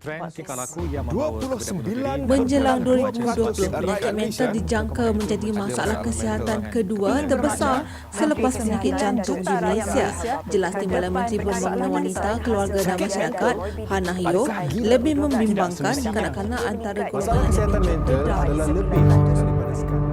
Trend tingkah laku yang membawa 29 Menjelang 2020, 2020, rakyat penyakit mental dijangka menjadi masalah kesihatan kedua Ini terbesar bermakna selepas penyakit jantung di Malaysia. Jelas Timbalan Menteri Pembangunan Wanita, Keluarga dan Masyarakat, Hannah Yeoh, lebih membimbangkan kanak-kanak antara masalah golongan kesihatan lebih mental muda. adalah lebih daripada sekarang.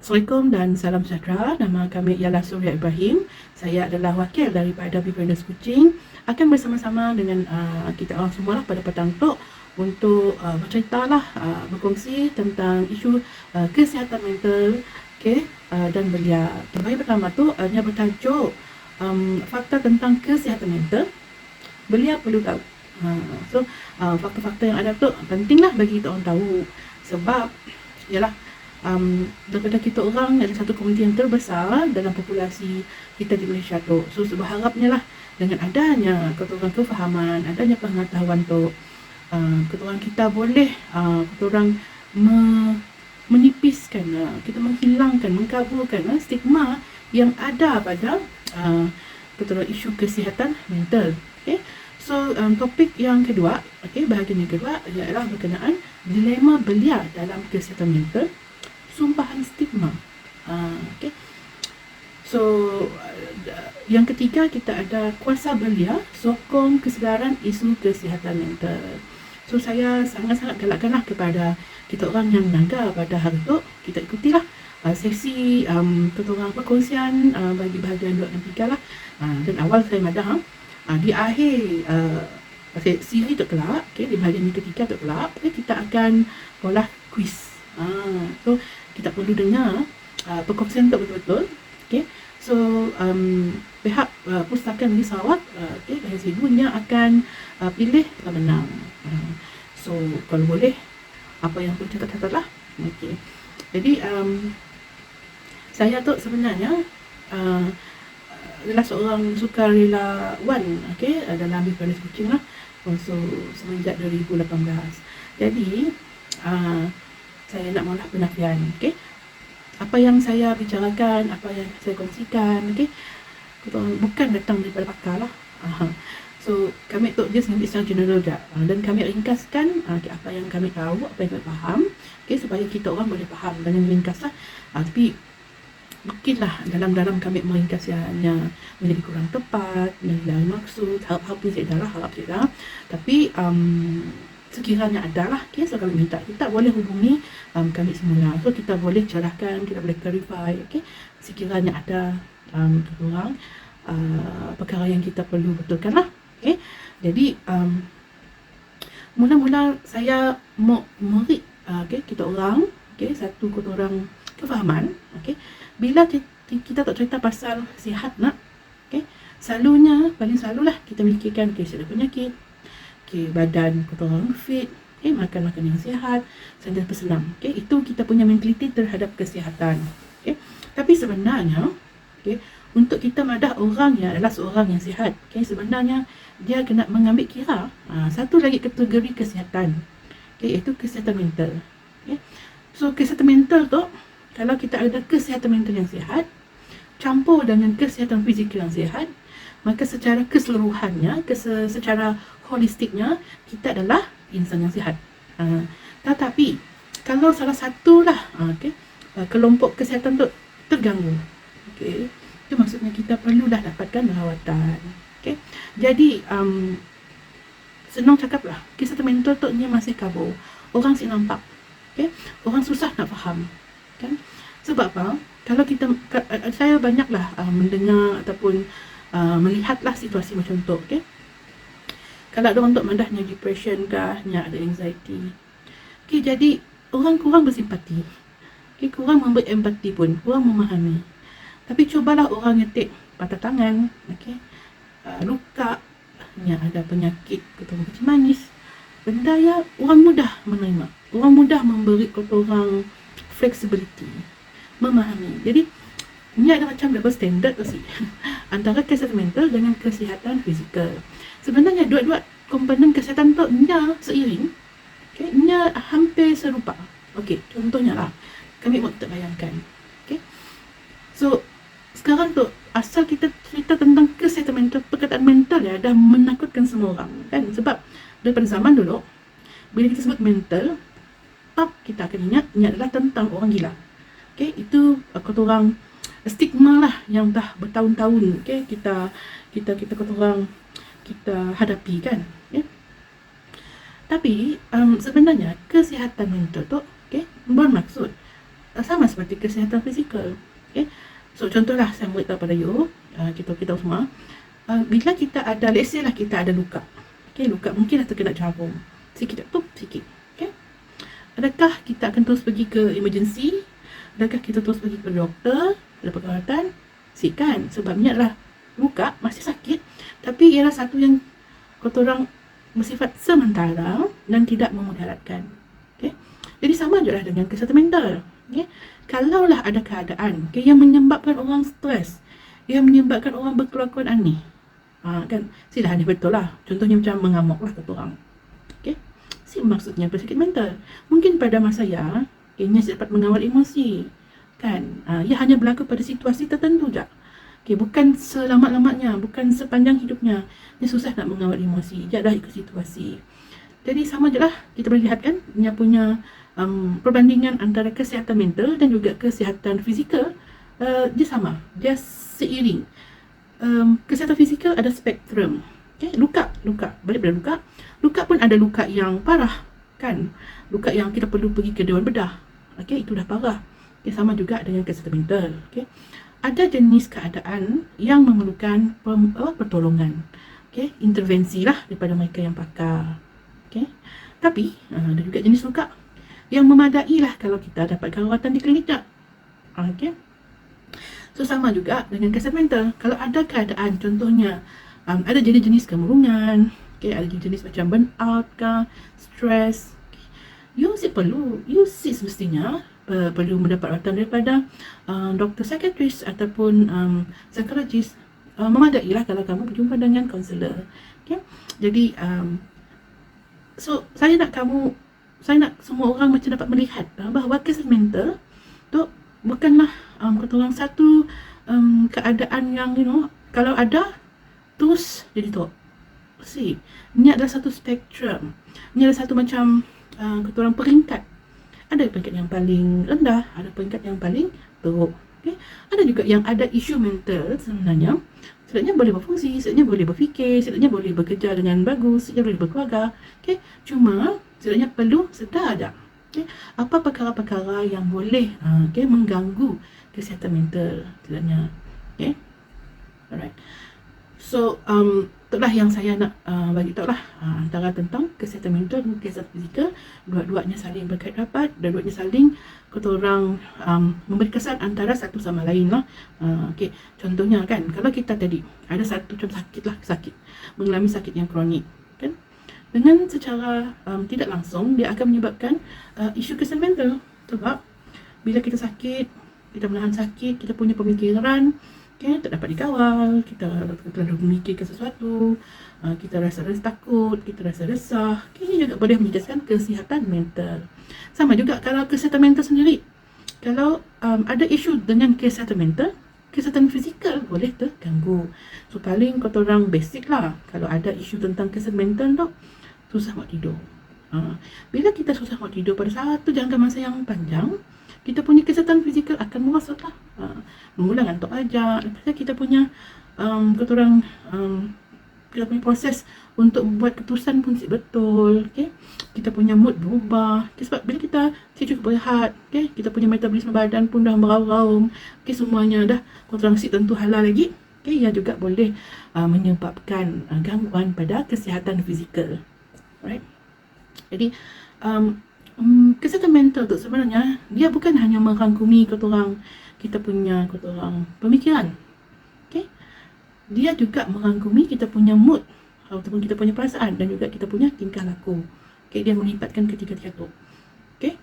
Assalamualaikum dan salam sejahtera. Nama kami ialah Surya Ibrahim. Saya adalah wakil daripada Befrienders Kuching. Akan bersama-sama dengan kita orang semua lah pada petang tu untuk berceritalah, berkongsi tentang isu kesihatan mental, dan belia. Bahagian pertama tu dia bertajuk fakta tentang kesihatan mental belia perlu tahu. Fakta-fakta yang ada tu pentinglah bagi kita orang tahu, sebab ialah daripada kita orang ada satu komuniti yang terbesar dalam populasi kita di Malaysia tu. So berharapnya lah dengan adanya keturunan kefahaman, adanya pengetahuan tu, keturunan kita boleh keturunan menipiskan, kita menghilangkan, mengkaburkan stigma yang ada pada keturunan isu kesihatan mental. So topik yang kedua, bahagian yang kedua ialah berkenaan dilema belia dalam kesihatan mental, sumpahan stigma. So yang ketiga kita ada kuasa belia sokong kesedaran isu kesihatan mental. So saya sangat-sangat galakkanlah kepada kita orang yang menangga pada hari tu, kita ikutilah sesi keturunan perkongsian bagi bahagian 2 dan 3 lah. Dan awal saya madah di akhir siri tu kelak, di bahagian yang ketiga tu kelak, kita akan olah kuis. So kita perlu dengar perkongsian tu betul-betul. So pihak Pustaka Negeri Sarawak, Dayah Sibunya akan pilih pemenang. So kalau boleh apa yang pun catat-catatlah. Jadi saya tu sebenarnya adalah seorang sukarelawan dalam Befrienders Kuching lah. So semenjak 2018. Jadi saya nak maulah penafian. Apa yang saya bicarakan, apa yang saya kongsikan, bukan datang daripada pakar lah. So kami tu just ambil secara general je, dan kami ringkaskan apa yang kami tahu, apa yang kami faham, supaya kita orang boleh faham dengan ringkas lah. Tapi mungkinlah dalam kami meringkasnya menjadi kurang tepat, menjadi maksud, harap saya dah. Tapi sekiranya ada lah, so kami minta, kita boleh hubungi kami semula. So kita boleh cerahkan, kita boleh clarify, sekiranya ada kurang perkara yang kita perlu betulkan lah. Jadi mula-mula saya mau merit kita orang, satu orang kefahaman. Bila kita tak cerita pasal sihat nak, paling selalulah kita mikirkan ada penyakit, badan kita orang fit, makan yang sihat, sedang bersenam. Itu kita punya mentaliti terhadap kesihatan. Tapi sebenarnya, untuk kita madah orang yang adalah seorang yang sihat, sebenarnya dia kena mengambil kira satu lagi kategori kesihatan, iaitu kesihatan mental. So kesihatan mental tu, kalau kita ada kesihatan mental yang sihat campur dengan kesihatan fizikal yang sihat, maka secara keseluruhannya, secara holistiknya, kita adalah insan yang sihat. Tetapi kalau salah satulah kelompok kesihatan tu terganggu, itu maksudnya kita perlulah dapatkan rawatan. Jadi senang cakaplah, kesihatan mental tu ni masih kabur. Orang si nampak, orang susah nak faham, kan? Sebab apa? Kalau kita, saya banyaklah mendengar ataupun melihatlah situasi macam tu. Kalau ada orang untuk mandahnya depression kah, ada anxiety. Jadi orang kurang bersimpati. Kurang memberi empati pun, kurang memahami. Tapi cubalah orang yang take patah tangan, okey, luka, yang ada penyakit ketua kecil manis, benda yang orang mudah menerima, orang mudah memberi orang flexibility, memahami. Jadi ini ada macam double standard tu sih antara kesihatan mental dengan kesihatan fizikal. Sebenarnya dua-dua komponen kesihatan tu nya seiring, okay? Nya hampir serupa. Okey, contohnya lah, kami mau kita bayangkan. Okey, so sekarang tu asal kita cerita tentang kesihatan mental, perkataan mental ya dah menakutkan semua orang kan, sebab daripada zaman dulu bila kita sebut mental, kita akan ingat ini adalah tentang orang gila. Okey, itu kata orang stigma lah yang dah bertahun-tahun, okey, kita kata orang kita hadapi kan, okay? Tapi sebenarnya kesihatan mental tu, okey, bermaksud sama seperti kesihatan fizikal. Okey, so contohlah saya beri tahu pada you, kita semua, bila kita ada, let's say lah kita ada luka, okey, luka mungkin dah terkena jarum sikit, okey, adakah kita akan terus pergi ke emergency? Adakah kita terus pergi ke doktor, ada perawatan? Sikan, sebabnya adalah luka, masih sakit, tapi ialah satu yang kata orang bersifat sementara dan tidak memudaratkan. Okay? Jadi sama je lah dengan kesihatan mental. Okay? Kalaulah ada keadaan yang menyebabkan orang stres, yang menyebabkan orang berkelakuan aneh, kan, silah aneh betul lah. Contohnya macam mengamuk lah kata orang. Okay? Maksudnya pesakit mental. Mungkin pada masa ya, ia dapat mengawal emosi, kan? Ia hanya berlaku pada situasi tertentu je. Okay, bukan selamat-lamatnya, bukan sepanjang hidupnya. Dia susah nak mengawal emosi, dia dah ikut situasi. Jadi sama je lah, kita boleh lihat kan, dia punya perbandingan antara kesihatan mental dan juga kesihatan fizikal, dia sama, dia seiring. Kesihatan fizikal ada spektrum. Okay, luka, balik pada luka pun ada luka yang parah, kan? Luka yang kita perlu pergi ke dewan bedah. Okay, itu dah parah. Okay, sama juga dengan kesihatan mental. Okay, ada jenis keadaan yang memerlukan pertolongan, okay, intervensi lah daripada mereka yang pakar. Okay, tapi ada juga jenis luka yang memadai lah kalau kita dapat rawatan di klinik. Okay, so sama juga dengan kesihatan mental. Kalau ada keadaan, contohnya ada jenis-jenis kemurungan, okay, ada jenis macam burnout ke, stres, you semestinya perlu mendapat rawatan daripada doktor psikiatris ataupun psikologis. Memadai lah kalau kamu berjumpa dengan kaunselor. Okay? Jadi so saya nak semua orang macam dapat melihat bahawa kesihatan mental tu bukanlah kata orang satu keadaan yang kalau ada terus jadi tu. See, ini adalah satu spektrum. Ini adalah satu macam kata orang peringkat. Ada peringkat yang paling rendah, ada peringkat yang paling teruk. Okay? Ada juga yang ada isu mental sebenarnya. Setidaknya boleh berfungsi, setidaknya boleh berfikir, setidaknya boleh bekerja dengan bagus, setidaknya boleh berkeluarga. Okay? Cuma setidaknya perlu sedar ada apa perkara-perkara yang boleh mengganggu kesihatan mental setidaknya. Okay? Alright. So, itulah yang saya nak bagi tahu lah antara tentang kesihatan mental dan kesihatan fizikal. Dua-duanya saling berkait rapat, dua-duanya saling kata orang memberi kesan antara satu sama lain lah. Okay. Contohnya kan, kalau kita tadi ada satu contoh sakit, mengalami sakit yang kronik, kan, dengan secara tidak langsung dia akan menyebabkan isu kesihatan mental. Sebab bila kita sakit, kita menahan sakit, kita punya pemikiran tak dapat dikawal, kita terlalu memikirkan sesuatu, kita rasa takut, kita rasa resah. Ini juga boleh menjadikan kesihatan mental. Sama juga kalau kesihatan mental sendiri. Kalau ada isu dengan kesihatan mental, kesihatan fizikal boleh terganggu. So paling kata orang basic lah, kalau ada isu tentang kesihatan mental tu, susah buat tidur. Bila kita susah buat tidur pada satu jangka masa yang panjang, kita punya kesihatan fizikal akan merosot lah. Mula ngantuk aja. Lepas kita punya kata orang kita punya proses untuk buat keputusan pun betul. Okay? Kita punya mood berubah. Okay? Sebab bila kita cukup berehat, okay? Kita punya metabolisme badan pun dah meraung-raung. Okay? Semuanya dah kata orang tentu halal lagi. Okay? Ia juga boleh menyebabkan gangguan pada kesihatan fizikal. Alright. Jadi kesihatan mental tu sebenarnya dia bukan hanya merangkumi kita punya pemikiran. Okey. Dia juga merangkumi kita punya mood ataupun kita punya perasaan dan juga kita punya tingkah laku. Okey, dia melibatkan ketiga-tiga tu. Okey.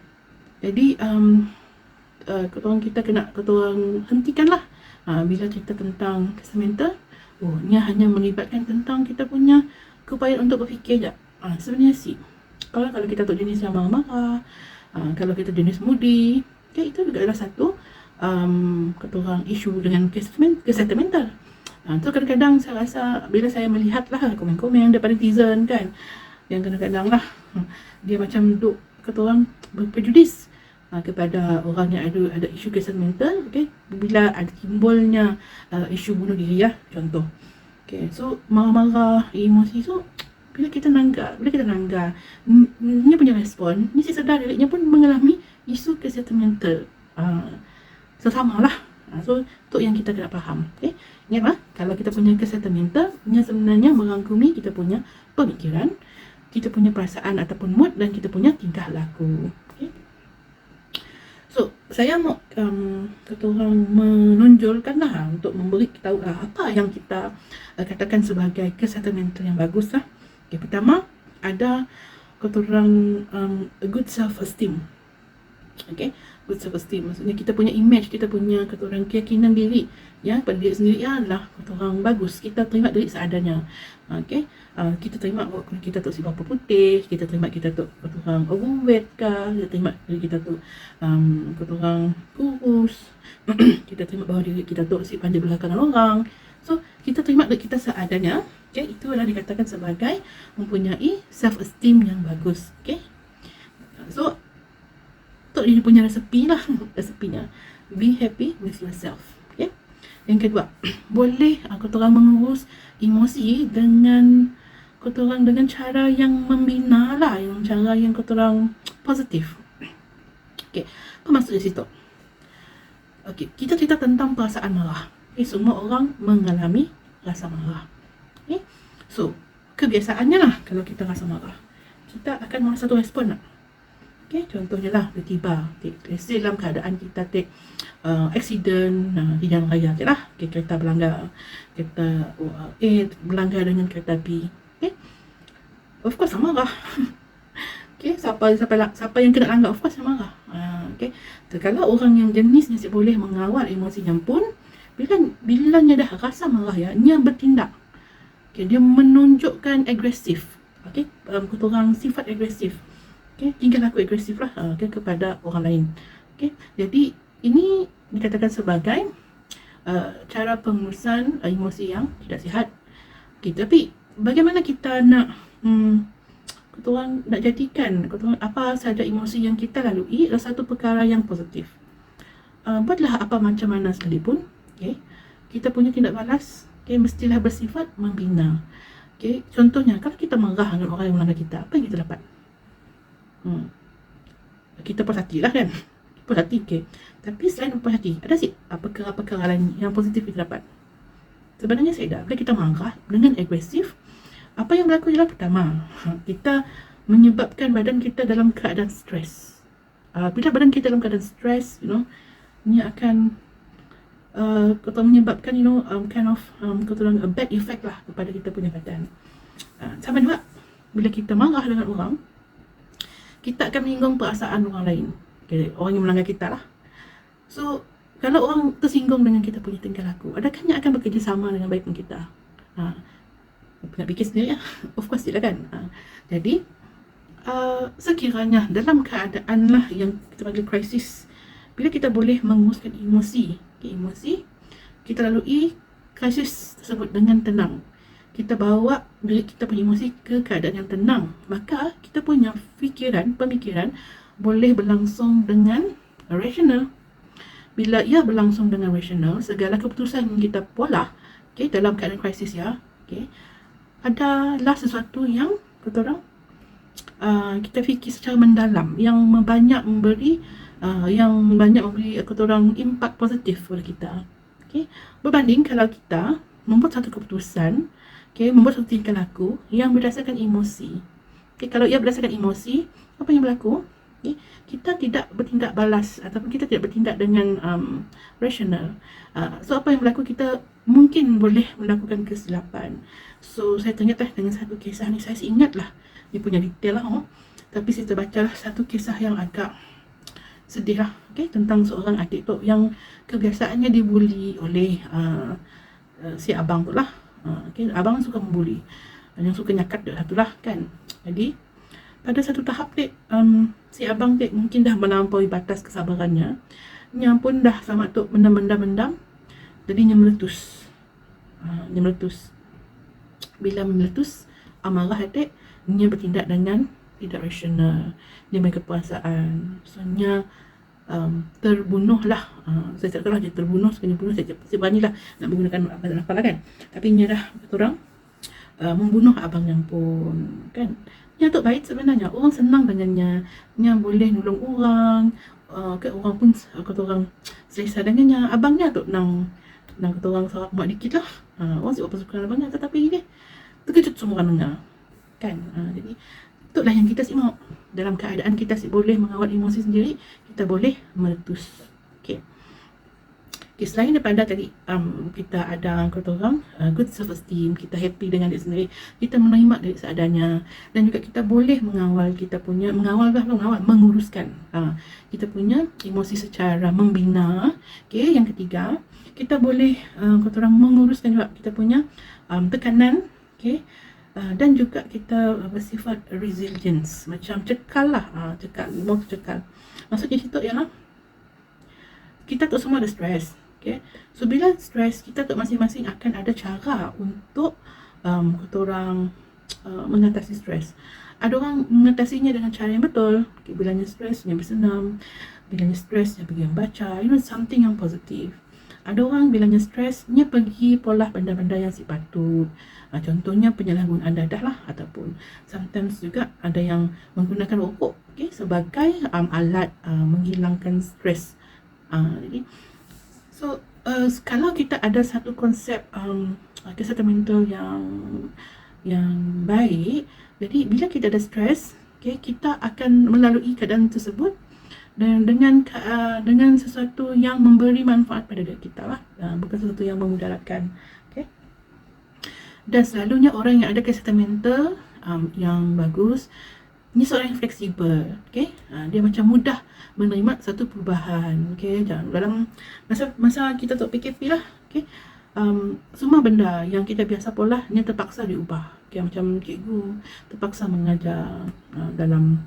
Jadi kita kena hentikanlah bila cerita tentang kesihatan mental. Ini hanya melibatkan tentang kita punya keupayaan untuk berfikir je. Sebenarnya sih kalau kita tu jenis yang marah-marah, kalau kita jenis moody, itu juga adalah satu isu dengan kesihatan mental. Tu kadang-kadang saya rasa bila saya melihatlah komen-komen daripada netizen kan, yang kadang-kadang lah dia macam duk berprejudis kepada orang yang ada isu kesihatan mental. Bila ada timbulnya isu bunuh diri contoh. So marah-marah, emosi tu bila kita nanggap, ni punya respon, ni saya sedar dirinya pun mengalami isu kesihatan mental sesama lah. So tu yang kita kena faham. Ingatlah, kalau kita punya kesihatan mental, ni sebenarnya merangkumi kita punya pemikiran, kita punya perasaan ataupun mood dan kita punya tingkah laku. So saya nak menonjolkan lah untuk memberi tahu apa yang kita katakan sebagai kesihatan mental yang bagus lah. Pertama, ada a good self-esteem. Good self-esteem maksudnya kita punya image, kita punya keyakinan diri pada diri sendiri adalah bagus. Kita terima diri seadanya. Kita terima kita tu si berapa putih, kita terima kita tu overweight ke, kita terima diri kita tu kurus, kita terima bahawa diri kita tu si pandai belakang orang. So kita terima diri kita seadanya. Itu adalah dikatakan sebagai mempunyai self-esteem yang bagus. So tu dia punya resepinya. Be happy with yourself. Yang kedua, boleh korang mengurus emosi dengan cara yang membina lah, yang cara yang korang positif. Apa maksud di situ? Kita cerita tentang perasaan marah. Semua orang mengalami rasa marah. So kebiasaannya lah, kalau kita rasa marah, kita akan merasa satu respon lah. Contohnya lah, tiba-tiba dalam keadaan kita accident di jalan raya lah, kereta berlanggar, kereta A berlanggar dengan kereta B. Of course marah. Siapa yang kena langgar, of course marah. So, kalau orang yang jenis ni boleh mengawal emosinya pun, bila dia dah rasa marah dia bertindak. Dia menunjukkan agresif. Sifat agresif. Tingkah laku agresif lah kepada orang lain. Jadi ini dikatakan sebagai cara pengurusan emosi yang tidak sihat. Tapi bagaimana kita nak nak jadikan apa sahaja emosi yang kita lalui adalah satu perkara yang positif. Buatlah apa macam mana sekalipun, kita punya tindak balas mestilah bersifat membina. Contohnya, kalau kita marah dengan orang yang melanggar kita, apa yang kita dapat? Kita puas hati lah kan. Puas hati, tapi selain puas hati, ada sih perkara-perkara lain yang positif kita dapat. Sebenarnya saya dah, bila kita marah dengan agresif, apa yang berlaku ialah pertama, kita menyebabkan badan kita dalam keadaan stres. Bila badan kita dalam keadaan stres, ini akan menyebabkan a bad effect lah kepada kita punya badan. Sama juga bila kita marah dengan orang, kita akan menyinggung perasaan orang lain, orang yang melanggar kita lah. So kalau orang tersinggung dengan kita punya tingkah laku, adakah yang akan bekerjasama dengan baik dengan kita? Nak fikir sendiri lah. Of course tidak kan. Jadi sekiranya dalam keadaan lah yang kita panggil krisis, bila kita boleh menguruskan emosi, kita lalui krisis tersebut dengan tenang, kita bawa diri kita punya emosi ke keadaan yang tenang, maka kita punya pemikiran boleh berlangsung dengan rasional. Bila ia berlangsung dengan rasional, segala keputusan yang kita buat dalam keadaan krisis adalah sesuatu yang kita fikir secara mendalam, yang banyak memberi impak positif kepada kita. Berbanding kalau kita membuat satu keputusan, membuat satu tingkah laku yang berdasarkan emosi. Kalau ia berdasarkan emosi, apa yang berlaku? Okay? Kita tidak bertindak balas ataupun kita tidak bertindak dengan rasional. So apa yang berlaku, kita mungkin boleh melakukan kesilapan. So saya teringat dengan satu kisah ni, saya ingat lah dia punya detail lah, tapi saya terbaca satu kisah yang agak sedih lah, okay? Tentang seorang adik tu yang kebiasaannya dibuli oleh si abang tu lah. Okay? Abang suka membuli, yang suka nyakat dia tu lah kan. Jadi pada satu tahap si abang mungkin dah melampaui batas kesabarannya. Nya pun dah sama tu mendam. Jadi nya meletus. Bila meletus, amarah adik, nya bertindak dengan tidak rasional. Dia main kekuasaan. So nya terbunuh lah. Saya tak tahu lah dia terbunuh, sekali bunuh, saya berani lah nak menggunakan apa lah kan. Tapi nya dah orang membunuh abang yang pun kan. Nya tu baik sebenarnya, orang senang dengannya. Nya boleh nolong orang, kan orang pun kata orang selesa dengannya. Abangnya tu nang kata orang sorak mak dikit lah. Orang siap pasukan abangnya, tetapi dia terkejut semua orang dengar kan. Jadi itulah yang kita simak. Dalam keadaan kita boleh mengawal emosi sendiri, kita boleh meletus. Okay. Selain daripada tadi kita ada kata orang good self esteem, kita happy dengan diri sendiri, kita menerima diri seadanya, dan juga kita boleh mengawal kita punya menguruskan kita punya emosi secara membina. Okay, yang ketiga, kita boleh kata orang menguruskan juga kita punya tekanan. Okay, dan juga kita bersifat resilience, macam cekal lah, cekal. Maksudnya situ ialah kita tu semua ada stres. Okay. So bila stres, kita tu masing-masing akan ada cara untuk kata orang mengatasi stres. Ada orang mengatasinya dengan cara yang betul. Okay, bilanya stres, dia bersenam. Bilanya stres, dia pergi membaca, something yang positif. Ada orang bilanya stres, dia pergi pola benda-benda yang si patut. Contohnya penyalahgunaan dadah lah, ataupun sometimes juga ada yang menggunakan rokok, okay, sebagai alat menghilangkan stres. Jadi so, kalau kita ada satu konsep kesihatan mental yang baik, jadi bila kita ada stres, okay, kita akan melalui keadaan tersebut dan dengan sesuatu yang memberi manfaat pada diri kita lah, bukan sesuatu yang memudaratkan. Okay. Dan selalunya orang yang ada kesihatan mental yang bagus, ini seorang yang fleksibel, okay? Dia macam mudah menerima satu perubahan, okay? Dalam masa kita tu PKP lah, okay? Semua benda yang kita biasa pola, dia terpaksa diubah, okay? Macam cikgu terpaksa mengajar dalam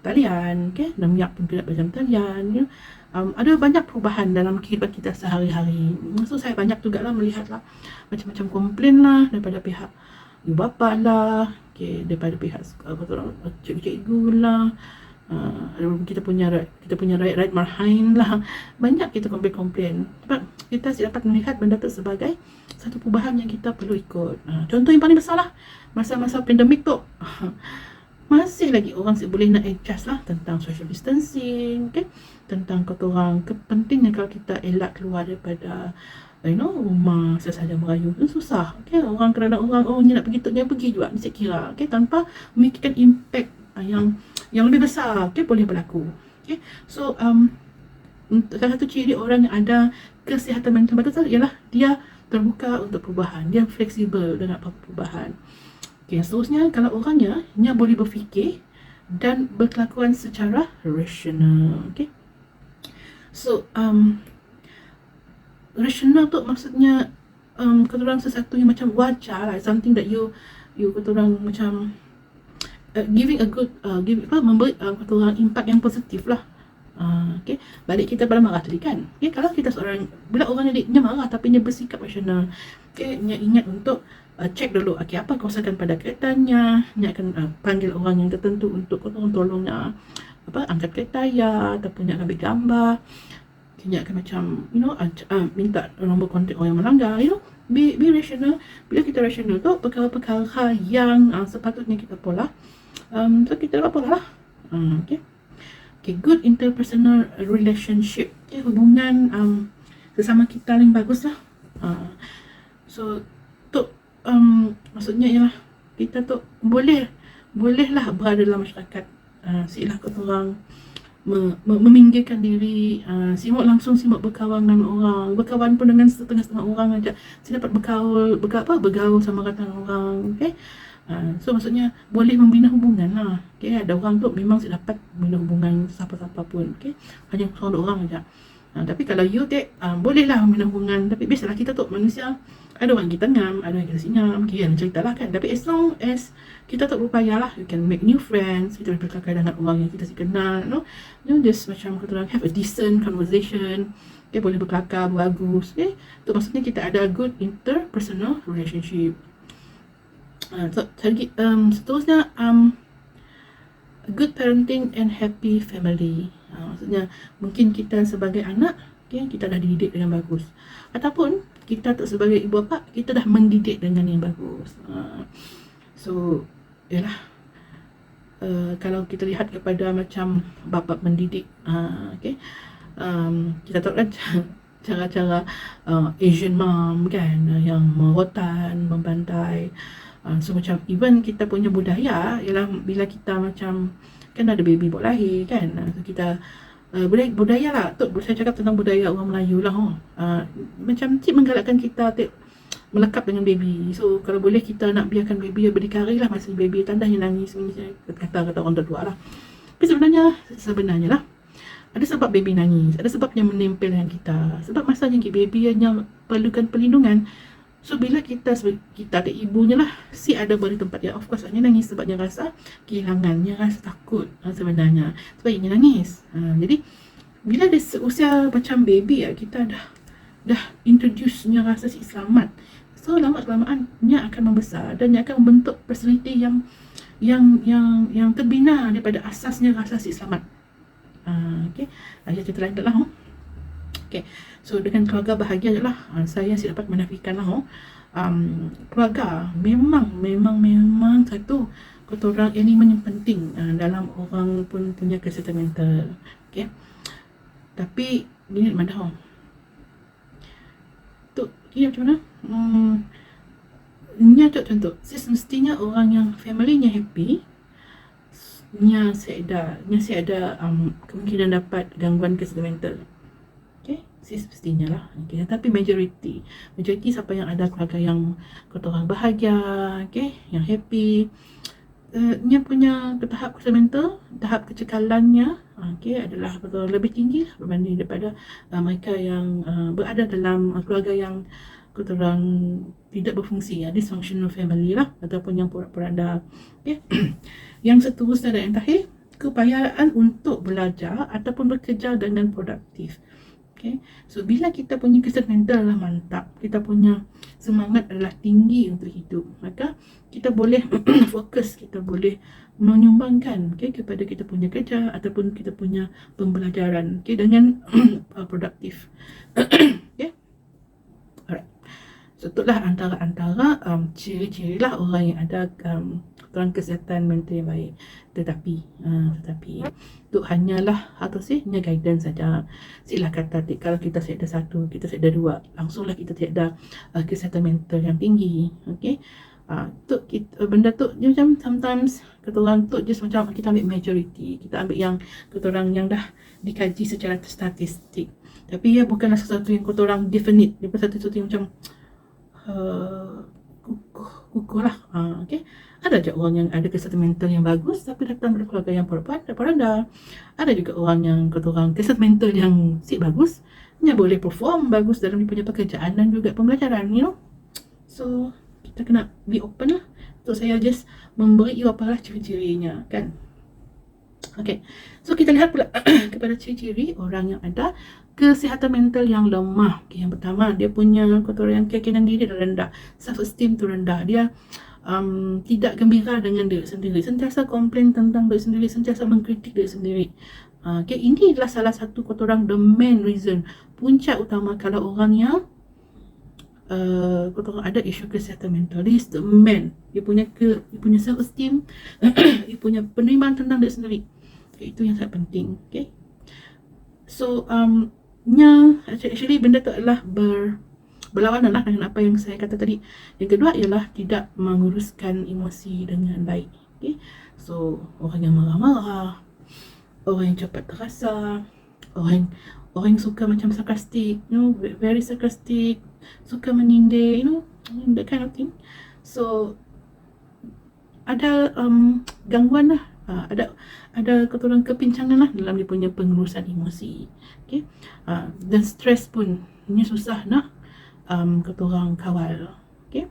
talian, okay? Dan Miak pun tidak belajar talian, ada banyak perubahan dalam kehidupan kita sehari-hari. So saya banyak juga lah melihat lah macam-macam komplain lah daripada pihak ibu bapa lah, okay, daripada pihak cikgu-cikgu lah, kita punya rakyat marhain lah, banyak kita komplain. Sebab kita dapat melihat benda tu sebagai satu perubahan yang kita perlu ikut. Contoh yang paling besar lah, masa-masa pandemik tu, masih lagi orang boleh nak adjust lah tentang social distancing, okay? Tentang kata orang kepentingan kalau kita elak keluar daripada rumah sesaja merayu tu susah. Okay, orang kerana orang ni nak pergi tu dia pergi juga, saya kira, okay, tanpa memikirkan impact yang lebih besar, okay, boleh berlaku. Okay, so salah satu ciri orang yang ada kesihatan mental bagus ialah dia terbuka untuk perubahan, dia fleksibel dengan apa perubahan. Okay, seterusnya kalau orangnya boleh berfikir dan berkelakuan secara rasional. Okay, so rasional tu maksudnya kata orang sesuatu yang macam wajar lah, something that you kata orang macam giving a good memberi kata orang impact yang positif lah. Okay, balik kita pada marah tadi kan, okay, kalau kita seorang bila orang dia marah tapi dia bersikap rasional, okay, dia ingat untuk cek dulu, okay, apa kerosakan pada keretanya, dia akan panggil orang yang tertentu untuk tolongnya angkat kereta ya, ataupun dia akan ambil gambar. Dia akan macam minta nombor kontak orang yang melanggar. Be rational. Bila kita rational tu, perkara-perkara yang sepatutnya kita pola, so kita dapat pola lah. Okay, good interpersonal relationship, okay, hubungan sesama kita yang bagus lah. So tu maksudnya ialah kita tu boleh lah berada dalam masyarakat Silah korang meminggirkan diri, simuk berkawan dengan orang, berkawan pun dengan setengah-setengah orang aja. Saya dapat bergaul sama rakan orang, okay? So maksudnya boleh membina hubungan lah, okay? Ada orang tu memang saya dapat membina hubungan siapa-siapa pun, okay? Hanya seorang dua orang aja. Tapi kalau you bolehlah membina hubungan, tapi biasalah kita tu manusia, ada orang kita ngam, ada orang kita senyum, okay, cerita lah kan. Tapi as long as kita tak berupaya lah, you can make new friends, kita boleh bercakap dengan orang yang kita si kenal, just macam kita orang have a decent conversation, okay, boleh berkelakar, bagus, okay. Tu maksudnya kita ada good interpersonal relationship. Seterusnya, good parenting and happy family. Maksudnya mungkin kita sebagai anak, okay, kita dah dididik dengan bagus, ataupun kita tak sebagai ibu bapa, kita dah mendidik dengan yang bagus. So yalah, kalau kita lihat kepada macam bapa mendidik, okay, kita tahu kan cara-cara Asian mom kan, yang merotan, membantai. So macam even kita punya budaya ialah bila kita macam kan ada baby baru lahir kan, so kita budaya lah tu, saya cakap tentang budaya orang Melayu lah. Macam cik menggalakkan kita melekap dengan baby. So kalau boleh kita nak biarkan baby berdikari lah masa baby tandanya nangis, kata orang tua lah. Tapi sebenarnya lah ada sebab baby nangis, ada sebab yang menempel dengan kita, sebab masanya baby yang perlukan perlindungan. So bila kita ada ibunya lah, si ada beri tempat dia, of course dia nangis sebab dia rasa kehilangan, dia rasa takut sebenarnya, sebab dia nangis. Jadi bila dia seusia macam baby, kita dah introduce nya rasa si selamat. So lama-kelamaan dia akan membesar dan dia akan membentuk personality yang terbina daripada asasnya rasa si selamat. Okay, saya cerita lain lah. Okay, so dengan keluarga bahagia je lah, saya dapat menafikan lah. Keluarga memang satu kotoran elemen yang penting dalam orang pun punya kesihatan mental. Okay, tapi ini mana tu dia macam mana? Nya contoh, semestinya orang yang family-nya happy, nya saya ada kemungkinan dapat gangguan kesihatan mental. Okay, semestinya lah. Okay, tapi majority siapa yang ada keluarga yang orang bahagia, okay, yang happy, dia punya tahap kesihatan mental, tahap kecekalannya, okay, adalah betul lebih tinggi lah berbanding daripada mereka yang berada dalam keluarga yang orang tidak berfungsi, dysfunctional family lah, ataupun yang porak-poranda. Okay. Yang seterusnya dan yang terakhir, keupayaan untuk belajar ataupun bekerja dengan produktif. Okay. So bila kita punya kesihatan mental adalah mantap, kita punya semangat adalah tinggi untuk hidup, maka kita boleh fokus, kita boleh menyumbangkan, okay, kepada kita punya kerja ataupun kita punya pembelajaran, okay, dengan produktif. Okay. Alright. So itulah antara ciri-ciri lah orang yang ada orang kesihatan mental yang baik. Tetapi itu hanyalah hanya guidance saja. Sila kata kalau kita ada satu, kita ada dua, langsunglah kita ada kesihatan mental yang tinggi. Okay, benda tu dia macam sometimes kata orang tu just macam kita ambil majority, kita ambil yang kata orang yang dah dikaji secara statistik. Tapi bukanlah sesuatu yang kata orang definite, dia sesuatu yang macam kukuh lah. Okay, ada je orang yang ada kesihatan mental yang bagus tapi datang dari keluarga yang porak-poranda. Ada juga orang yang kata orang kesihatan mental yang bagus, dia boleh perform bagus dalam dia punya pekerjaan dan juga pembelajaran, So kita kena be open lah. So saya just memberi apalah ciri-cirinya kan. Okay, so kita lihat pula kepada ciri-ciri orang yang ada kesihatan mental yang lemah. Okay, yang pertama, dia punya kotoran keyakinan diri rendah, self esteem tu rendah. Dia tidak gembira dengan diri sendiri, sentiasa komplain tentang diri sendiri, sentiasa mengkritik diri sendiri. Okay, ini adalah salah satu kotoran, the main reason, puncak utama kalau orang yang kotoran ada isu kesihatan mental. This is the main. Dia punya self esteem, dia punya penerimaan tentang diri sendiri. Okay, itu yang sangat penting. Okay, so actually benda tu adalah berlawanan lah dengan apa yang saya kata tadi. Yang kedua ialah tidak menguruskan emosi dengan baik. Okay? So orang yang marah-marah, orang yang cepat terasa, orang yang suka macam sarkastik, very sarcastic, suka menyindir, that kind of thing. So ada gangguan lah, ada keturang kepincangan lah dalam dia punya pengurusan emosi. Okay? Dan stres pun ini susah nak keturang kawal. Okay?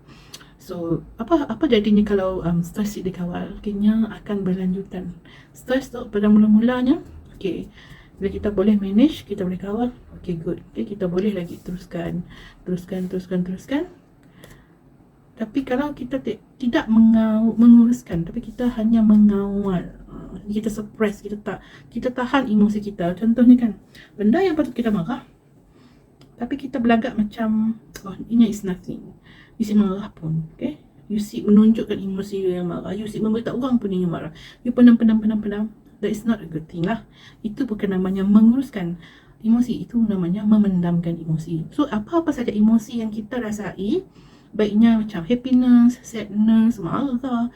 So apa jadinya kalau stres dikawal? Kena akan berlanjutan. Stres tu pada mula-mulanya, okay, bila kita boleh manage, kita boleh kawal, okay, good. Okay, kita boleh lagi teruskan. Tapi kalau kita tidak menguruskan, tapi kita hanya mengawal, kita suppress, kita tahan emosi kita. Contohnya kan, benda yang patut kita marah, tapi kita belagak macam, ini is nothing. You si marah pun, okay? You si menunjukkan emosi you yang marah, you si memberitahu orang pun yang marah, you penam. That is not a good thing lah. Itu bukan namanya menguruskan emosi, itu namanya memendamkan emosi. So apa-apa saja emosi yang kita rasai, baiknya macam happiness, sadness, marah, kata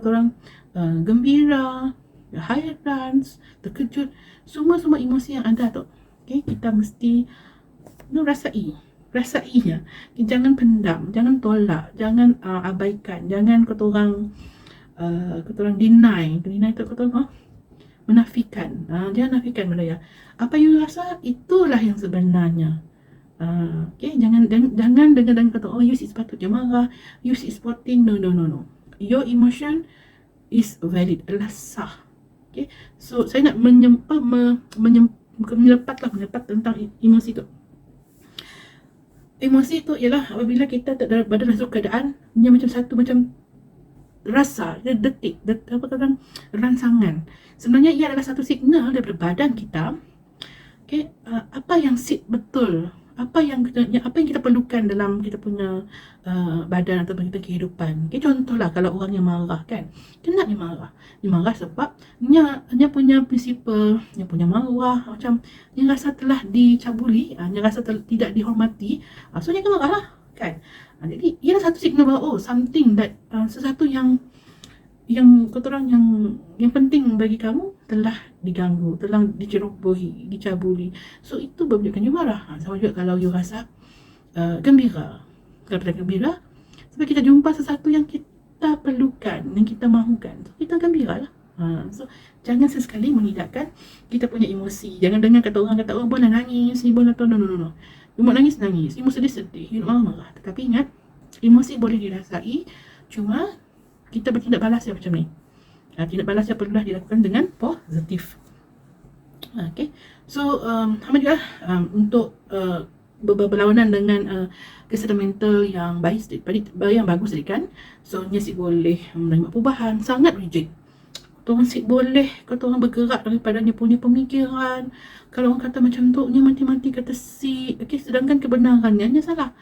orang, gembira, hairan, terkejut, semua emosi yang ada tu, okay, kita mesti rasainya. Jangan pendam, jangan tolak, jangan abaikan, jangan kata orang deny tu kata orang menafikan. Jangan nafikan benda ya. Apa you rasa, itulah yang sebenarnya. Okay, jangan dengan kata, you si sepatutnya marah, you si sporting. No. Your emotion is valid, adalah sah. Okay, so saya nak menyelepat tentang emosi tu. Emosi tu ialah apabila kita berada dalam satu keadaan yang macam rasa, detik, apa kata, rangsangan. Sebenarnya ia adalah satu signal daripada badan kita. Okay, apa yang sit betul, apa yang kita perlukan dalam kita punya badan atau kita kehidupan. Okay, contohlah kalau orang yang marah kan, kenapa dia marah sebab dia punya prinsipal, dia punya marah macam dia rasa telah dicabuli, dia rasa tidak dihormati, so dia akan marah lah kan. Jadi ia adalah satu signal bahawa something that sesuatu yang kata orang yang penting bagi kamu telah diganggu, telah dicerobohi, dicabuli. So itu menunjukkan you marah. Sama juga kalau you rasa gembira. Kalau kita gembira, sebab kita jumpa sesuatu yang kita perlukan, yang kita mahukan, so kita gembira lah. So jangan sesekali menidakkan kita punya emosi. Jangan dengar kata orang boleh nangis, boleh tu, no. You mau nangis, you mau sedih, you mau marah. Tetapi ingat, emosi boleh dirasai, cuma kita bertindak balas macam ni. Tindak balas yang perlulah dilakukan dengan positif. Okay, so sama juga untuk berlawanan dengan kesihatan mental yang baik, yang bagus tadi kan. So nyesik boleh menerima perubahan, sangat rigid. Orang sik boleh kata orang bergerak daripada dia punya pemikiran. Kalau orang kata macam tu, dia mati-mati kata sik. Okay, sedangkan kebenarannya dia salah.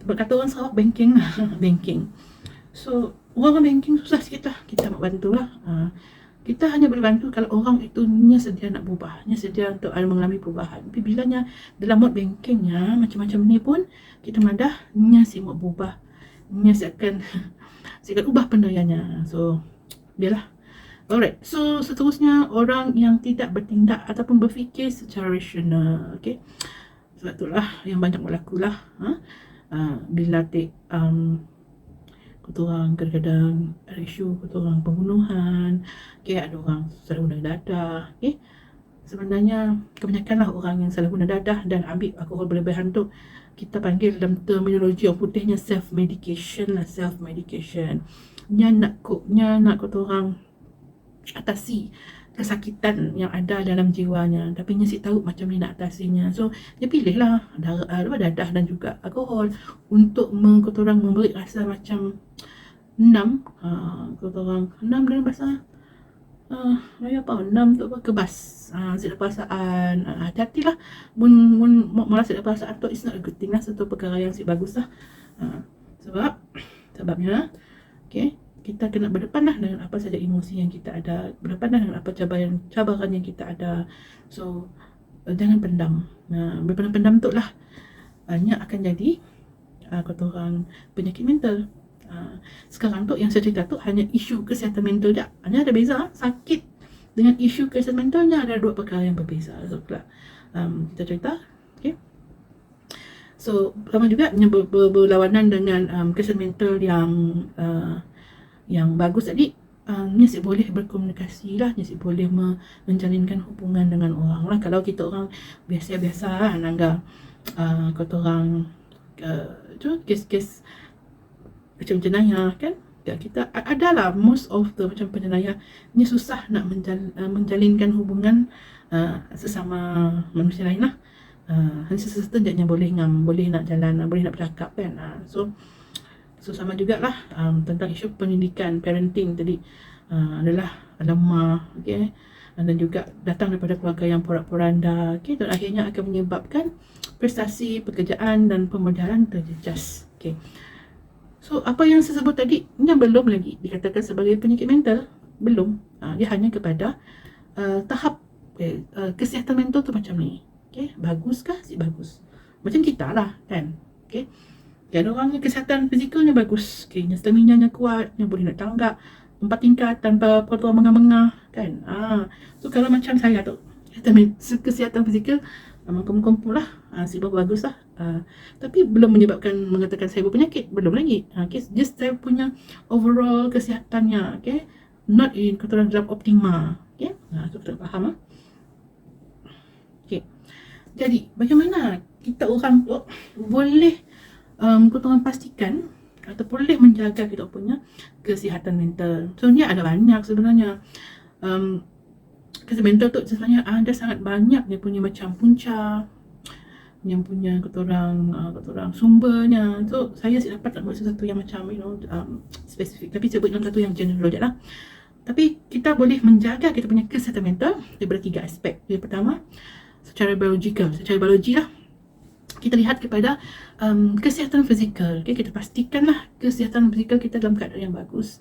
Kata orang Sarawak banking. So orang banking susah sikit lah. Kita nak bantu lah. Kita hanya boleh bantu kalau orang itu nya sedia nak berubah, nya sedia untuk mengalami perubahan. Tapi bilanya dalam mode bankingnya macam-macam ni pun kita madah nya si mau berubah, nya siakan ubah pendayannya. So biarlah. Alright, so seterusnya orang yang tidak bertindak ataupun berfikir secara rasional. Okay, sebab itulah yang banyak berlaku lah. Bila orang kadang-kadang ada isu orang pembunuhan, okay, ada orang salah guna dadah. Okay, sebenarnya kebanyakanlah orang yang salah guna dadah dan ambil alkohol berlebihan tu kita panggil dalam terminologi yang putihnya self-medication lah. Self-medication nya nak kata orang atasi kesakitan yang ada dalam jiwanya, tapi dia tahu macam ni nak atasinya. So dia pilihlah dadah dan juga alkohol untuk kata orang memberi rasa macam kata orang dalam bahasa enam tu apa, kebas, sedap perasaan. Hati-hatilah mun merasa sedap perasaan tu, it's not a good thing lah, satu perkara yang bagus lah. Sebabnya okay, kita kena berdepan dengan apa saja emosi yang kita ada, berdepan dengan apa cabaran yang kita ada. So jangan pendam. Berpendam tu lah hanya akan jadi kata orang penyakit mental. Sekarang tu yang saya cerita tu hanya isu kesihatan mental je. Hanya ada beza. Sakit dengan isu kesihatan mentalnya ada dua perkara yang berbeza. So, kita cerita. Okay. So, sama juga berlawanan dengan kesihatan mental yang bagus tadi. Nasi boleh berkomunikasi lah, nasi boleh menjalinkan hubungan dengan orang lah. Kalau kita orang biasa-biasa Nangga, kata orang kes-kes macam jenayah kan, kita adalah most of the macam penjenayah ni susah nak menjalinkan hubungan sesama manusia lain lah. Hanya sesuatu yang boleh nak jalan, boleh nak bercakap kan. So sama jugalah tentang isu pendidikan, parenting tadi adalah lemah, okay? Dan juga datang daripada keluarga yang porak-poranda, okay? Dan akhirnya akan menyebabkan prestasi pekerjaan dan pembelajaran terjejas, okay? So apa yang saya sebut tadi ini belum lagi dikatakan sebagai penyakit mental, belum. Dia hanya kepada tahap kesihatan mental tu macam ni, okay? Baguskah? Si bagus macam kita lah kan, okay? Ada orang yang kesihatan fizikalnya bagus, okay, stamina-nya kuat, yang boleh nak tanggap 4 tingkat tanpa pertuan mengah-mengah kan. So kalau macam saya tu, kesihatan fizikal kumpul-kumpul lah, sebab bagus lah, tapi belum menyebabkan mengatakan saya berpenyakit, belum lagi. Okay, just saya punya overall kesihatannya, okay, not in kata dalam optima, okay. So kita faham okay. Jadi bagaimana kita orang tu boleh kita orang pastikan atau boleh menjaga kita punya kesihatan mental. So ni ada banyak sebenarnya. Kesihatan mental tu sebenarnya ada sangat banyak dia punya macam punca, yang punya kata orang sumbernya. So saya dapat tak buat sesuatu yang macam spesifik, tapi saya buat satu yang general je lah. Tapi kita boleh menjaga kita punya kesihatan mental daripada 3 aspek. Yang pertama, secara biologi lah, kita lihat kepada kesihatan fizikal, okay? Kita pastikanlah kesihatan fizikal kita dalam keadaan yang bagus.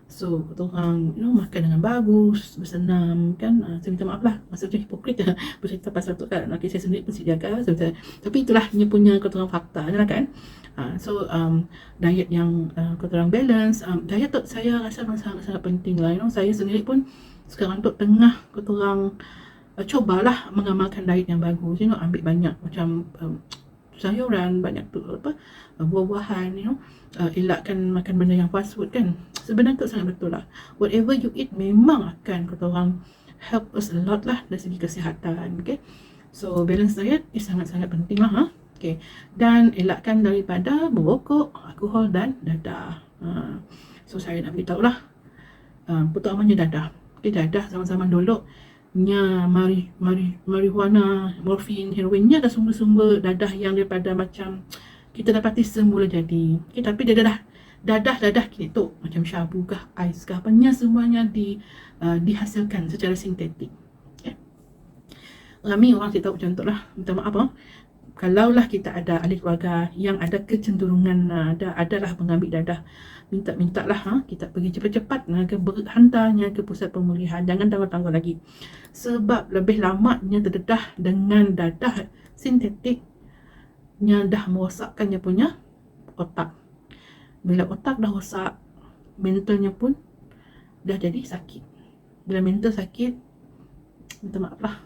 So, kita orang makan dengan bagus, bersenam kan. Saya minta maaf lah, masa macam hipokrit bercerita pasal tu kan. Okay, saya sendiri pun jaga, tapi itulah dia punya kata orang fakta lah kan. So, diet yang kata orang balance, diet tu saya rasa sangat-sangat penting lah. Saya sendiri pun sekarang tu tengah kata orang cobalah mengamalkan diet yang bagus, ambil banyak macam sayuran, banyak tu buah-buahan, elakkan makan benda yang fast food kan. Sebenarnya tu sangat betul lah, whatever you eat memang akan kata orang help us a lot lah dari segi kesihatan, okay. So balance diet sangat-sangat penting lah, okay. Dan elakkan daripada merokok, alkohol dan dadah. So saya nak beritahu lah, terutamanya dadah, okay. Dadah zaman-zaman dulu marijuana, morfin, heroinnya ada sumber-sumber dadah yang daripada macam kita dapati semula jadi, okay, tapi dadah kini tu macam syabu kah, ais kah, apanya semuanya dihasilkan secara sintetik, okay. Ramai orang saya tahu macam tu lah. Minta maaf kalaulah kita ada ahli keluarga yang ada kecenderungan adalah mengambil dadah, minta lah kita pergi cepat-cepat hantarnya ke pusat pemulihan, jangan tangguh-tangguh lagi, sebab lebih lamanya terdedah dengan dadah sintetiknya dah merosakkannya punya otak. Bila otak dah rosak, mentalnya pun dah jadi sakit. Bila mental sakit, minta maaf lah,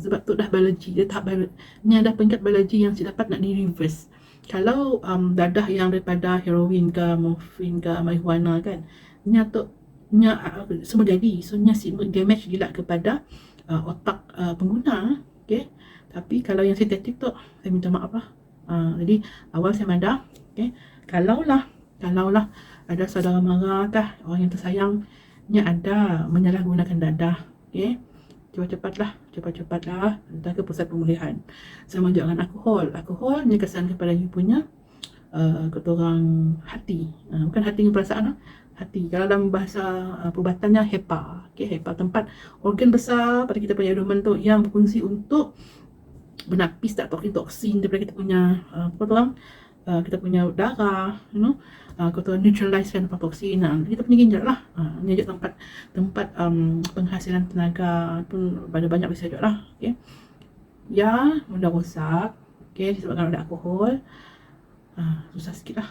sebab tu dah biologi, dia tahap biologi, ni ada peringkat biologi yang dapat nak di reverse. Kalau dadah yang daripada heroin ke, morfin ke, marijuana kan, semua jadi, so damage gila kepada otak pengguna, okay. Tapi kalau yang sintetik tu, saya minta maaf lah. Jadi awal saya mandang, okay, kalaulah ada saudara mara kah, orang yang tersayangnya ada menyalahgunakan dadah, okay, cepatlah hantar ke pusat pemulihan. Sama juga dengan alkohol ni kesan kepada you punya kata orang hati, bukan hati dengan perasaan, hati. Kalau dalam bahasa perubatannya HEPA, okay, HEPA tempat organ besar pada kita punya abdomen tu yang berfungsi untuk menapis toksin daripada kita punya kita punya darah, kata neutralize toksin. Kita punya ginjal lah, ni juga tempat penghasilan tenaga pun pada banyak besar juga lah, okay. Ya, mudah rosak, okay, disebabkan ada alkohol, susah sikit lah,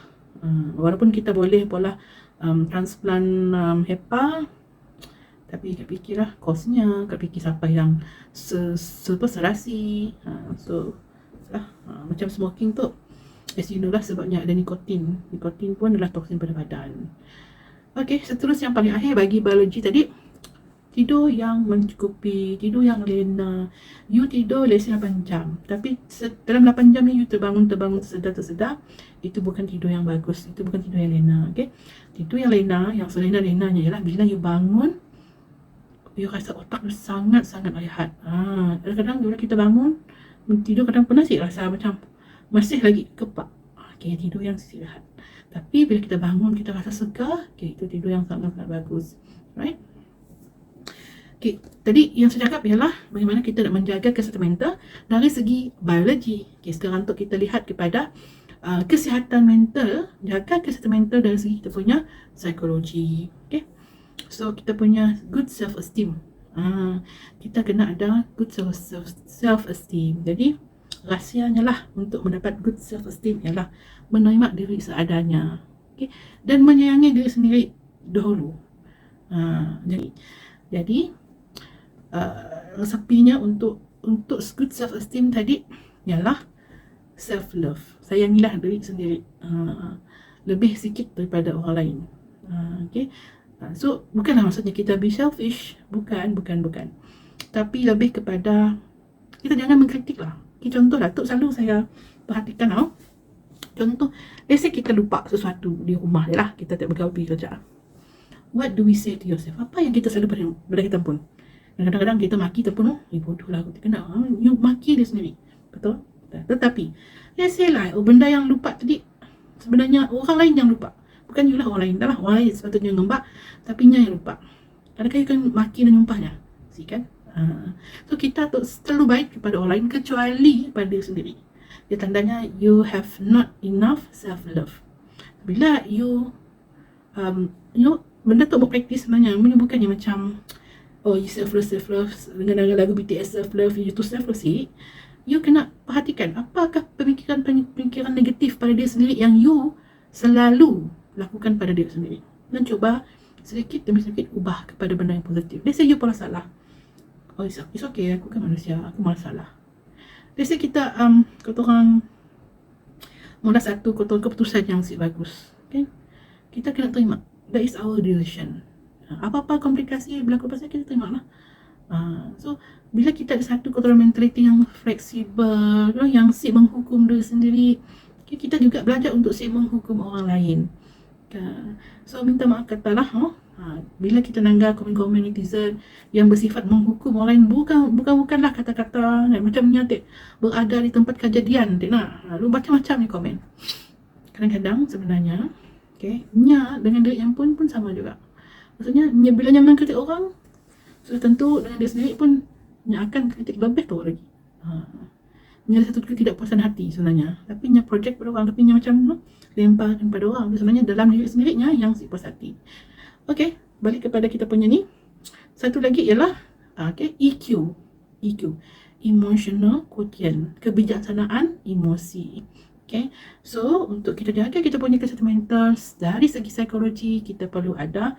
Walaupun kita boleh pula transplant hepa, tapi kat fikirlah kosnya, kat fikir siapa yang serasi. So lah, macam smoking tu, as you know lah, sebabnya ada nikotin. Nikotin pun adalah toksin pada badan. Okey, seterusnya yang paling akhir bagi biologi tadi, tidur yang mencukupi, tidur yang lena. You tidur let's say 8 jam, tapi dalam 8 jam ni you terbangun tersedar, itu bukan tidur yang bagus, itu bukan tidur yang lena. Okey, tidur yang lena, yang selena-lenanya ialah bila you bangun, you rasa otak you sangat-sangat rehat. Kadang-kadang bila kita bangun tidur, kadang pernah sih rasa macam masih lagi kepak. Okey, tidur yang istirahat. Tapi bila kita bangun kita rasa segar, okey, itu tidur yang sangat-sangat bagus. Right? Okey, tadi yang saya cakap ialah bagaimana kita nak menjaga kesihatan mental dari segi biologi. Okey, sekarang untuk kita lihat kepada kesihatan mental, jaga kesihatan mental dari segi kita punya psikologi. Okey. So kita punya good self esteem. Kita kena ada good self esteem. Jadi rahsianya lah untuk mendapat good self esteem ialah menerima diri seadanya. Okay? Dan menyayangi diri sendiri dahulu. Jadi resepinya untuk good self esteem tadi ialah self love. Sayangilah diri sendiri lebih sikit daripada orang lain. Okay? So bukanlah maksudnya kita be selfish, bukan. Tapi lebih kepada kita jangan mengkritik lah. Contoh lah, tu selalu saya perhatikan tau. Contoh, let's say kita lupa sesuatu di rumah je lah, kita tak bergaul pergi kerja. What do we say to yourself? Apa yang kita selalu pada kita pun? Kadang-kadang kita maki tu pun, bodoh lah aku tak kenal. You maki dia sendiri. Betul? Tetapi let's say lah, benda yang lupa tadi sebenarnya orang lain yang lupa, bukan you lah, orang lain dah lah. Orang lain sepatutnya ngembak, tapi nya yang lupa. Adakah you kan maki dan nyumpahnya? See kan? So kita tu terlalu baik kepada orang lain kecuali pada diri sendiri. Dia tandanya you have not enough self love. Bila you benda tu berpraktis sebenarnya, bukannya macam you self love dengan lagu BTS self love, you tu self love sih. You kena perhatikan apakah pemikiran negatif pada diri sendiri yang you selalu lakukan pada diri sendiri, dan cuba sedikit demi sedikit ubah kepada benda yang positif. Let's say you pernah salah, it's okay, aku kan manusia, aku malah salah. Let's say kita kata orang mula satu keputusan yang si bagus, okay? Kita kena terima, that is our decision. Apa-apa komplikasi berlaku pasal kita terima lah. So bila kita ada satu keturunan mentaliti yang fleksibel, yang si menghukum diri sendiri, okay, kita juga belajar untuk si menghukum orang lain. So minta maaf katalah, bila kita nanggap komen-komen netizen yang bersifat menghukum orang lain, bukanlah kata-kata macam nyatik berada di tempat kejadian, lu macam-macam ni komen. Kadang-kadang sebenarnya, okay, nya dengan diri yang pun sama juga. Maksudnya bila nya mengkritik orang, sudah tentu dengan dia sendiri pun nya akan kritik lebih tu lagi. Nya satu ketidakpuasan hati sebenarnya, tapi nya projek pada orang, tapi nya macam lemparkan pada orang. Sebenarnya dalam diri sendiri nya yang si puas hati. Okey, balik kepada kita punya ni. Satu lagi ialah EQ, emotional quotient, kebijaksanaan emosi. Okay, so untuk kita jaga kita punya kesihatan mental dari segi psikologi, kita perlu ada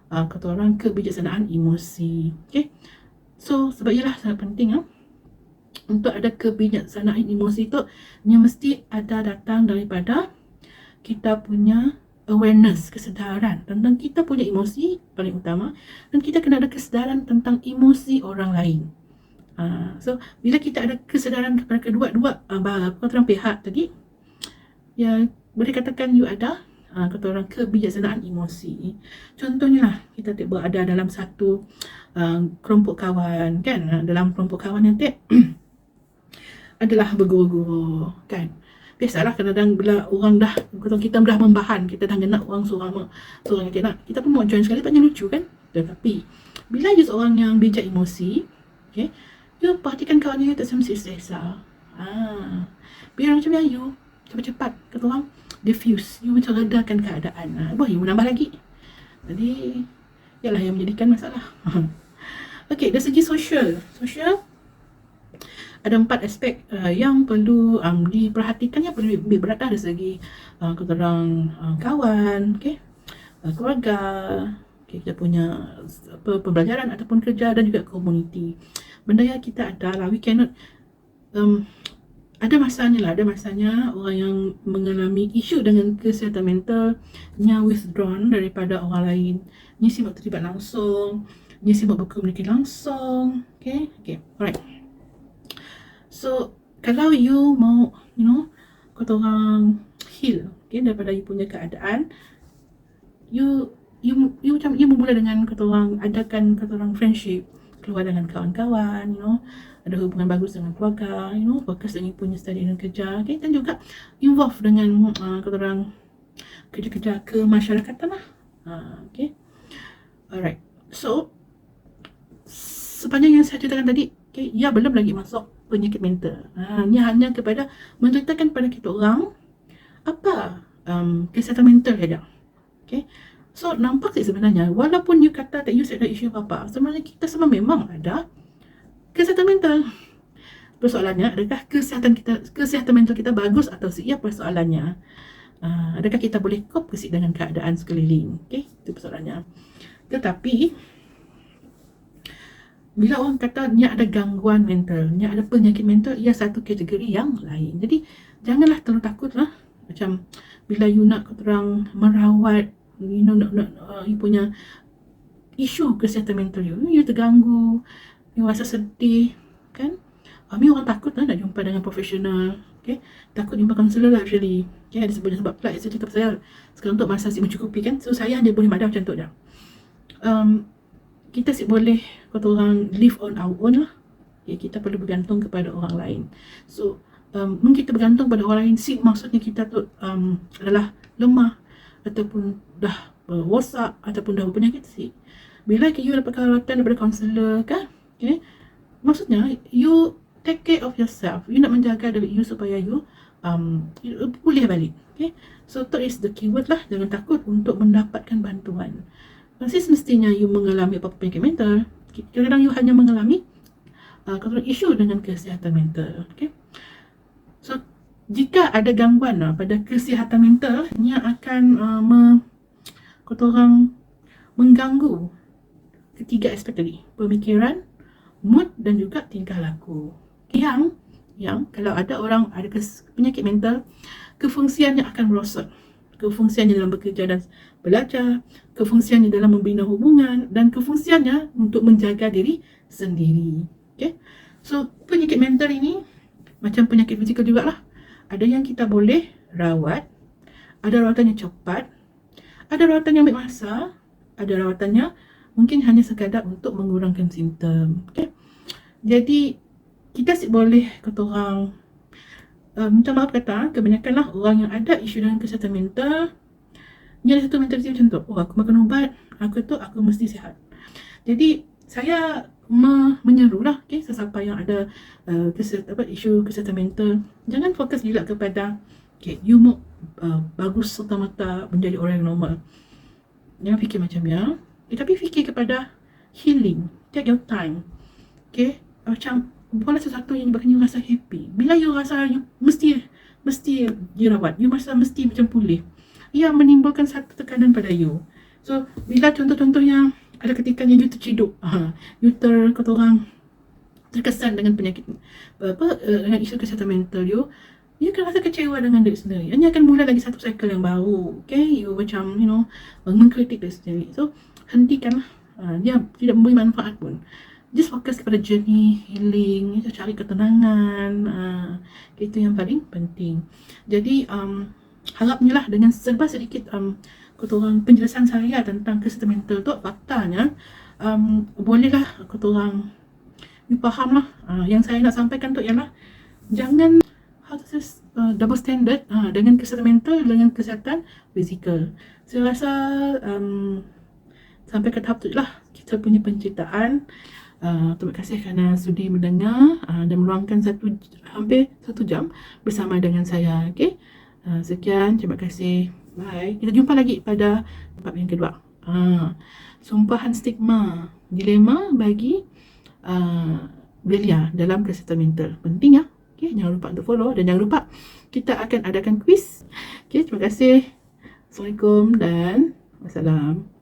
kata orang kebijaksanaan emosi. Okay, so sebab ialah sangat penting untuk ada kebijaksanaan emosi tu, dia mesti ada datang daripada kita punya awareness, kesedaran tentang kita punya emosi paling utama, dan kita kena ada kesedaran tentang emosi orang lain. So bila kita ada kesedaran kepada kedua-dua pihak tadi, ya boleh katakan you ada kata orang kebijaksanaan emosi. Contohnya lah, kita berada dalam satu kelompok kawan kan, dalam kelompok kawan yang adalah berguru-guru kan. Biasalah kadang-kadang bila orang dah, kita dah membahan, kita dah kena orang seorang yang nak, kita pun mau join sekali, banyak lucu kan. Tetapi bila you seorang yang bijak emosi, okay, you perhatikan kawan you tak semesti selesa. Biar macam you cepat-cepat kata orang diffuse, you macam redakan keadaan. You menambah lagi. Jadi ialah yang menjadikan masalah. Okay, dari segi sosial ada 4 aspek yang perlu diperhatikan, yang perlu diambil berat dari segi keterang kawan, keluarga, kita punya pembelajaran ataupun kerja dan juga komuniti. Benda yang kita ada lah, we cannot ada masanya orang yang mengalami isu dengan kesihatan mentalnya withdrawn daripada orang lain. Ni sibuk terlibat langsung, ni sibuk berkomunikasi langsung. Alright. So, kalau you mau, kata orang heal, daripada you punya keadaan, you memulai dengan kata orang adakan kata orang friendship, keluar dengan kawan-kawan, ada hubungan bagus dengan keluarga, fokus dengan punya study dan kerja, dan juga involve dengan kata orang kerja-kerja kemasyarakatan lah. Alright. So sepanjang yang saya ceritakan tadi, ia belum lagi masuk penyakit mental. Ini hanya kepada menceritakan pada kita orang apa kesihatan mental ada. So nampak tak sebenarnya, walaupun you kata tak you ada isu apa-apa, sebenarnya kita semua memang ada kesihatan mental. Persoalannya, adakah kesihatan mental kita bagus atau siap? Persoalannya, adakah kita boleh cope dengan keadaan sekeliling? Itu persoalannya. Tetapi bila orang kata ni ada gangguan mental, ni ada penyakit mental, ia satu kategori yang lain. Jadi janganlah terlalu takut lah. Macam bila you nak korang merawat, you punya isu kesihatan mental you terganggu, you rasa sedih, kan? Orang takut lah nak jumpa dengan profesional, takut jumpa kaunselor lah actually. Ada sebab pula saya cakap saya sekarang untuk masa mencukupi, kan? So saya hanya boleh madam macam tu je. Kita boleh kata orang live on our own lah. Kita perlu bergantung kepada orang lain. So mungkin kita bergantung pada orang lain, maksudnya kita tu adalah lemah ataupun dah rosak ataupun dah berpenyakit sick. Bila you dapat rawatan daripada kaunselor, kan? Maksudnya you take care of yourself. You nak menjaga diri you supaya you pulih balik. So that is the keyword lah. Jangan takut untuk mendapatkan bantuan. Semestinya you mengalami apa-apa penyakit mental, kadang-kadang you hanya mengalami isu dengan kesihatan mental. So jika ada gangguan pada kesihatan mental, ia akan mengganggu ketiga aspek tadi, pemikiran, mood dan juga tingkah laku. Yang kalau ada orang ada penyakit mental, kefungsiannya akan merosot. Kefungsiannya dalam bekerja dan belajar, kefungsiannya dalam membina hubungan, dan kefungsiannya untuk menjaga diri sendiri. So penyakit mental ini macam penyakit fizikal jugalah. Ada yang kita boleh rawat, ada rawatan yang cepat, ada rawatan yang ambil masa, ada rawatannya mungkin hanya sekadar untuk mengurangkan simptom. Jadi kita boleh kata orang minta maaf kata, kebanyakanlah orang yang ada isu dengan kesihatan mental, ni ada satu mentaliti macam tu, aku makan ubat, aku mesti sihat. Jadi saya menyerulah sesiapa yang ada isu kesihatan mental, jangan fokus gila kepada you mau bagus serta-merta menjadi orang yang normal. Jangan fikir macam ya, tapi fikir kepada healing. Take your time. Macam bukanlah sesuatu yang menyebabkan you rasa happy. Bila you rasa you mesti dirawat, you mesti macam pulih, ia menimbulkan satu tekanan pada you. So bila contoh-contohnya ada ketikanya you terciduk, you kata orang terkesan dengan penyakit dengan isu kesihatan mental you akan rasa kecewa dengan diri sendiri. Ini akan mula lagi satu cycle yang baru. You macam mengkritik diri sendiri. So hentikanlah, dia tidak memberi manfaat pun. Just fokus kepada journey healing, cari ketenangan, itu yang paling penting. Jadi harapnya lah dengan serba sedikit penjelasan saya tentang kesihatan mental tu, faktanya bolehlah korang you faham lah. Yang saya nak sampaikan tu ialah jangan double standard dengan kesihatan mental dengan kesihatan fizikal. Saya rasa sampai ke tahap tu lah kita punya penceritaan. Terima kasih kerana sudi mendengar dan meluangkan hampir 1 jam bersama dengan saya. Sekian, terima kasih. Bye. Kita jumpa lagi pada bab yang kedua. Sumpahan stigma, dilema bagi belia dalam kesihatan mental. Penting ya. Okay, jangan lupa untuk follow dan jangan lupa kita akan adakan quiz. Okay, terima kasih. Assalamualaikum dan wassalam.